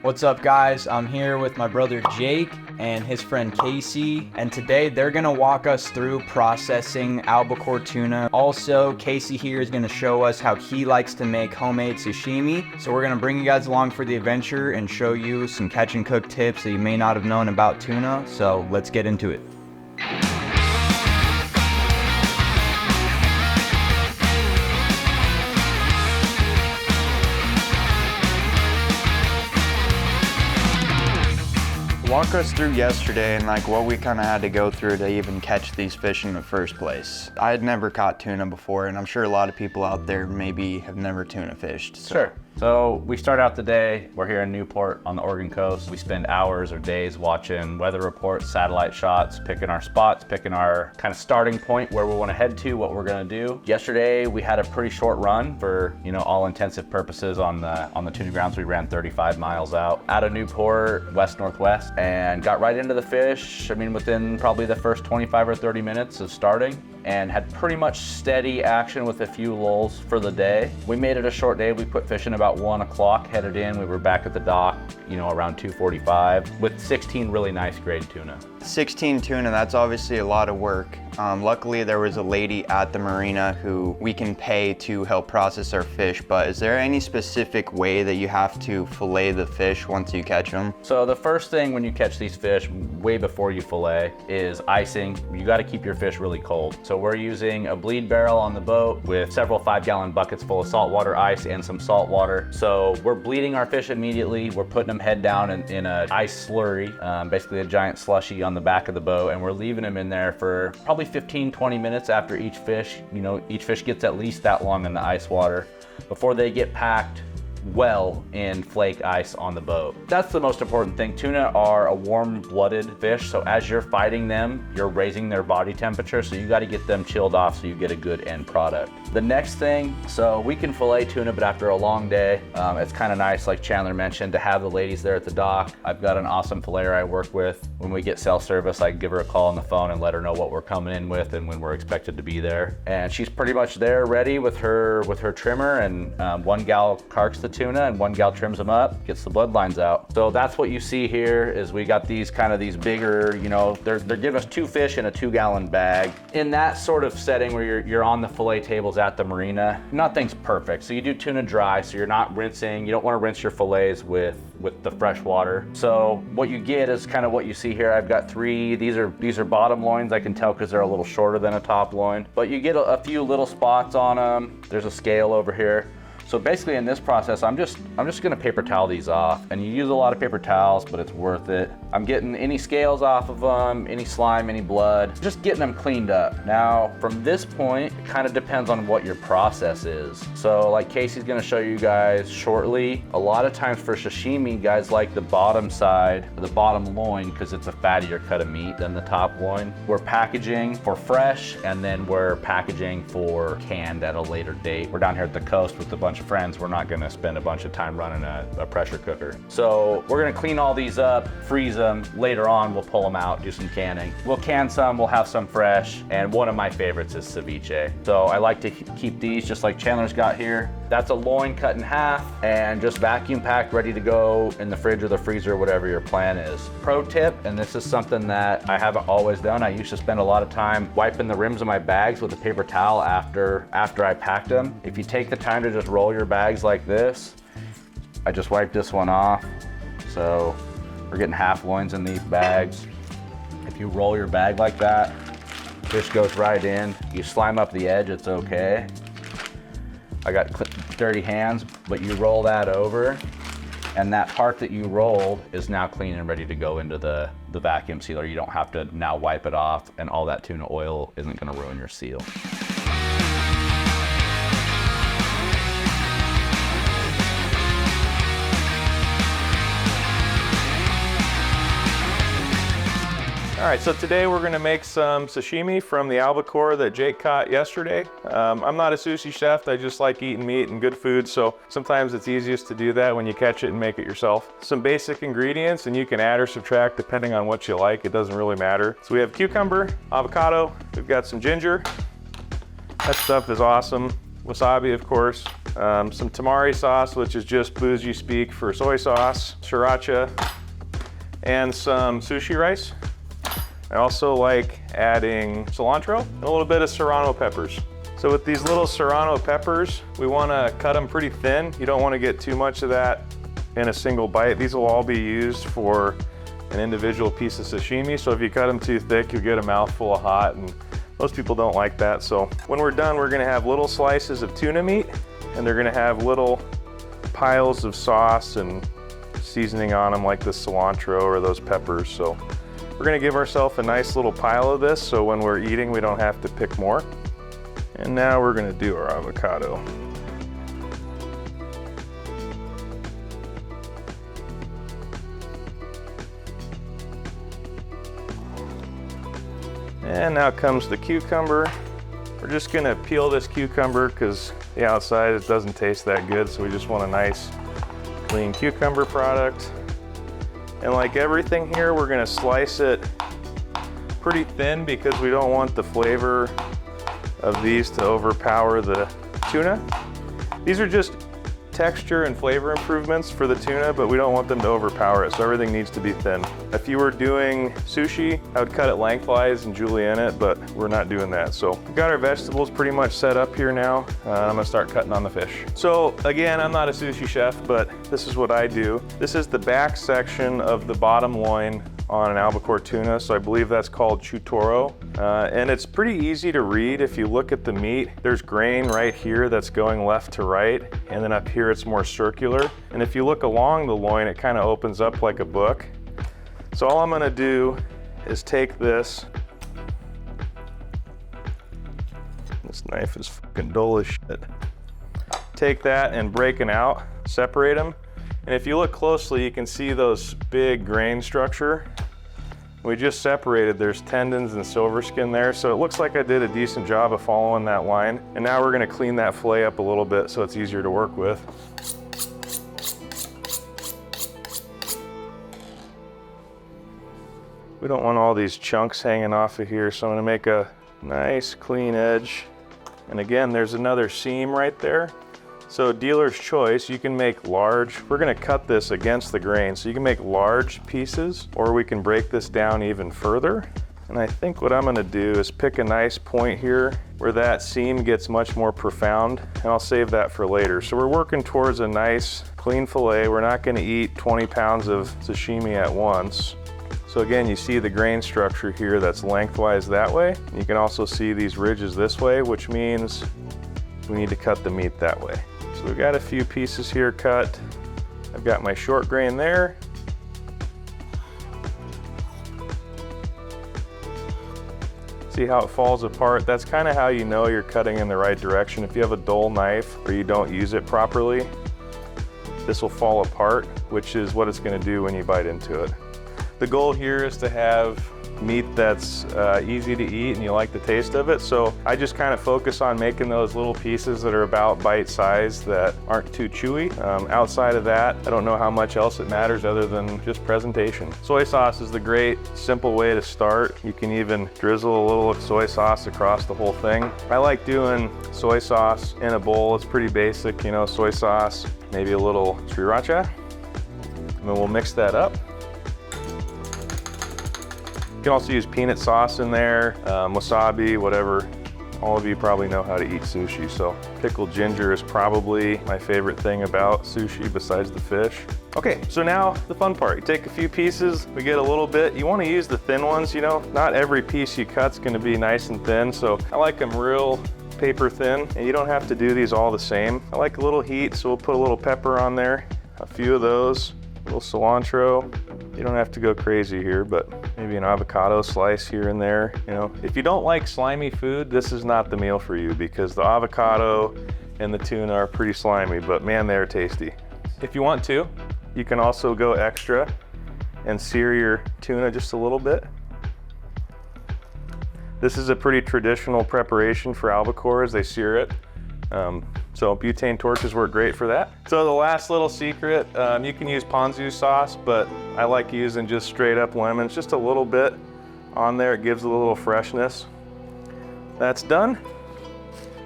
What's up, guys? I'm here with my brother Jake and his friend Casey, and today they're gonna walk us through processing albacore tuna. Also, Casey here is gonna show us how he likes to make homemade sashimi. So we're gonna bring you guys along for the adventure and show you some catch and cook tips that you may not have known about tuna. So let's get into it. Walk us through yesterday and like what we kind of had to go through to even catch these fish in the first place. I had never caught tuna before, and I'm sure a lot of people out there maybe have never tuna fished. Sure. So we start out the day, we're here in Newport on the Oregon coast. We spend hours or days watching weather reports, satellite shots, picking our spots, picking our kind of starting point where we want to head to, what we're going to do. Yesterday we had a pretty short run for, all intensive purposes on the tuna grounds. We ran 35 miles out of Newport, west-northwest, and got right into the fish. Within probably the first 25 or 30 minutes of starting, and had pretty much steady action with a few lulls for the day. We made it a short day. We put fishing about 1 o'clock, headed in. We were back at the dock, around 2:45 with 16 really nice grade tuna. 16 tuna, that's obviously a lot of work. Luckily there was a lady at the marina who we can pay to help process our fish, but is there any specific way that you have to fillet the fish once you catch them? So the first thing when you catch these fish, way before you fillet, is icing. You gotta keep your fish really cold. So we're using a bleed barrel on the boat with several 5-gallon buckets full of saltwater ice and some salt water. So we're bleeding our fish immediately. We're putting them head down in a ice slurry, basically a giant slushy on the back of the boat, and we're leaving them in there for probably 15-20 minutes after each fish. Each fish gets at least that long in the ice water before they get packed well in flake ice on the boat. That's the most important thing. Tuna are a warm-blooded fish, so as you're fighting them, you're raising their body temperature, so you got to get them chilled off so you get a good end product. The next thing, so we can fillet tuna, but after a long day, it's kind of nice, like Chandler mentioned, to have the ladies there at the dock. I've got an awesome filleter I work with. When we get cell service, I give her a call on the phone and let her know what we're coming in with and when we're expected to be there. And she's pretty much there ready with her trimmer, and one gal carks the tuna and one gal trims them up, gets the bloodlines out. So that's what you see here is we got these bigger, they're giving us 2 fish in a 2-gallon bag. In that sort of setting where you're on the fillet tables at the marina, nothing's perfect. So you do tuna dry, so you're not rinsing. You don't want to rinse your fillets with the fresh water. So what you get is kind of what you see here. I've got 3. These are bottom loins. I can tell because they're a little shorter than a top loin, but you get a few little spots on them. There's a scale over here. So basically in this process, I'm just gonna paper towel these off, and you use a lot of paper towels, but it's worth it. I'm getting any scales off of them, any slime, any blood, just getting them cleaned up. Now, from this point, it kind of depends on what your process is. So like Casey's gonna show you guys shortly, a lot of times for sashimi, guys like the bottom side, the bottom loin, because it's a fattier cut of meat than the top loin. We're packaging for fresh, and then we're packaging for canned at a later date. We're down here at the coast with a bunch of friends. We're not gonna spend a bunch of time running a pressure cooker. So we're gonna clean all these up, freeze them. Later on, we'll pull them out, do some canning. We'll can some, we'll have some fresh, and one of my favorites is ceviche. So I like to keep these just like Chandler's got here. That's a loin cut in half and just vacuum packed, ready to go in the fridge or the freezer, whatever your plan is. Pro tip, and this is something that I haven't always done. I used to spend a lot of time wiping the rims of my bags with a paper towel after I packed them. If you take the time to just roll your bags like this, I just wiped this one off. So we're getting half loins in these bags. If you roll your bag like that, fish goes right in. You slime up the edge, it's okay. I got dirty hands, but you roll that over, and that part that you rolled is now clean and ready to go into the vacuum sealer. You don't have to now wipe it off, and all that tuna oil isn't gonna ruin your seal. All right, so today we're gonna make some sashimi from the albacore that Jake caught yesterday. I'm not a sushi chef, I just like eating meat and good food, so sometimes it's easiest to do that when you catch it and make it yourself. Some basic ingredients, and you can add or subtract depending on what you like, it doesn't really matter. So we have cucumber, avocado, we've got some ginger. That stuff is awesome. wasabi, of course, some tamari sauce, which is just bougie speak for soy sauce, sriracha, and some sushi rice. I also like adding cilantro and a little bit of serrano peppers. So with these little serrano peppers, we want to cut them pretty thin. You don't want to get too much of that in a single bite. These will all be used for an individual piece of sashimi, so if you cut them too thick, you'll get a mouthful of hot, and most people don't like that. So when we're done, we're gonna have little slices of tuna meat, and they're gonna have little piles of sauce and seasoning on them like the cilantro or those peppers. So we're gonna give ourselves a nice little pile of this, so when we're eating, we don't have to pick more. And now we're gonna do our avocado. And now comes the cucumber. We're just gonna peel this cucumber because the outside, it doesn't taste that good, so we just want a nice, clean cucumber product. And like everything here, we're gonna slice it pretty thin because we don't want the flavor of these to overpower the tuna. These are just texture and flavor improvements for the tuna, but we don't want them to overpower it, so everything needs to be thin. If you were doing sushi, I would cut it lengthwise and julienne it, but we're not doing that. So we've got our vegetables pretty much set up here now. I'm gonna start cutting on the fish. So again, I'm not a sushi chef, but this is what I do. This is the back section of the bottom loin on an albacore tuna, so I believe that's called chutoro. And it's pretty easy to read. If you look at the meat, there's grain right here that's going left to right, and then up here it's more circular. And if you look along the loin, it kind of opens up like a book. So all I'm gonna do is take this. This knife is fucking dull as shit. Take that and break it out, separate them. And if you look closely, you can see those big grain structure. We just separated, there's tendons and silver skin there, so it looks like I did a decent job of following that line. And now we're gonna clean that fillet up a little bit so it's easier to work with. We don't want all these chunks hanging off of here, so I'm gonna make a nice clean edge. And again, there's another seam right there. So dealer's choice, you can make large, we're gonna cut this against the grain, so you can make large pieces, or we can break this down even further. And I think what I'm gonna do is pick a nice point here where that seam gets much more profound, and I'll save that for later. So we're working towards a nice clean fillet. We're not gonna eat 20 pounds of sashimi at once. So again, you see the grain structure here that's lengthwise that way. You can also see these ridges this way, which means we need to cut the meat that way. So we've got a few pieces here cut. I've got my short grain there. See how it falls apart? That's kind of how you know you're cutting in the right direction. If you have a dull knife or you don't use it properly, this will fall apart, which is what it's going to do when you bite into it. The goal here is to have meat that's easy to eat and you like the taste of it. So I just kind of focus on making those little pieces that are about bite size that aren't too chewy. Outside of that, I don't know how much else it matters other than just presentation. Soy sauce is the great simple way to start. You can even drizzle a little soy sauce across the whole thing. I like doing soy sauce in a bowl. It's pretty basic, you know, soy sauce, maybe a little sriracha, and then we'll mix that up. You can also use peanut sauce in there, wasabi, whatever. All of you probably know how to eat sushi, so pickled ginger is probably my favorite thing about sushi besides the fish. Okay, so now the fun part. You take a few pieces, we get a little bit. You want to use the thin ones, you know. Not every piece you cut's going to be nice and thin, so I like them real paper thin, and you don't have to do these all the same. I like a little heat, so we'll put a little pepper on there, a few of those, a little cilantro. You don't have to go crazy here, but maybe an avocado slice here and there. You know, if you don't like slimy food, this is not the meal for you because the avocado and the tuna are pretty slimy, but man, they're tasty. If you want to, you can also go extra and sear your tuna just a little bit. This is a pretty traditional preparation for albacores. They sear it. So butane torches work great for that. So the last little secret, you can use ponzu sauce, but I like using just straight up lemons, just a little bit on there. It gives a little freshness. That's done.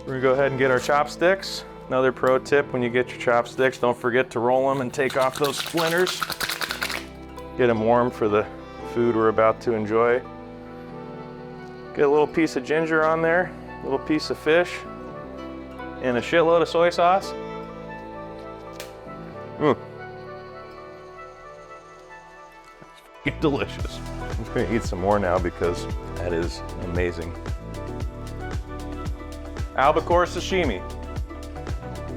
We're gonna go ahead and get our chopsticks. Another pro tip, when you get your chopsticks, don't forget to roll them and take off those splinters. Get them warm for the food we're about to enjoy. Get a little piece of ginger on there, a little piece of fish, and a shitload of soy sauce. It's delicious. I'm just gonna eat some more now because that is amazing. Albacore sashimi.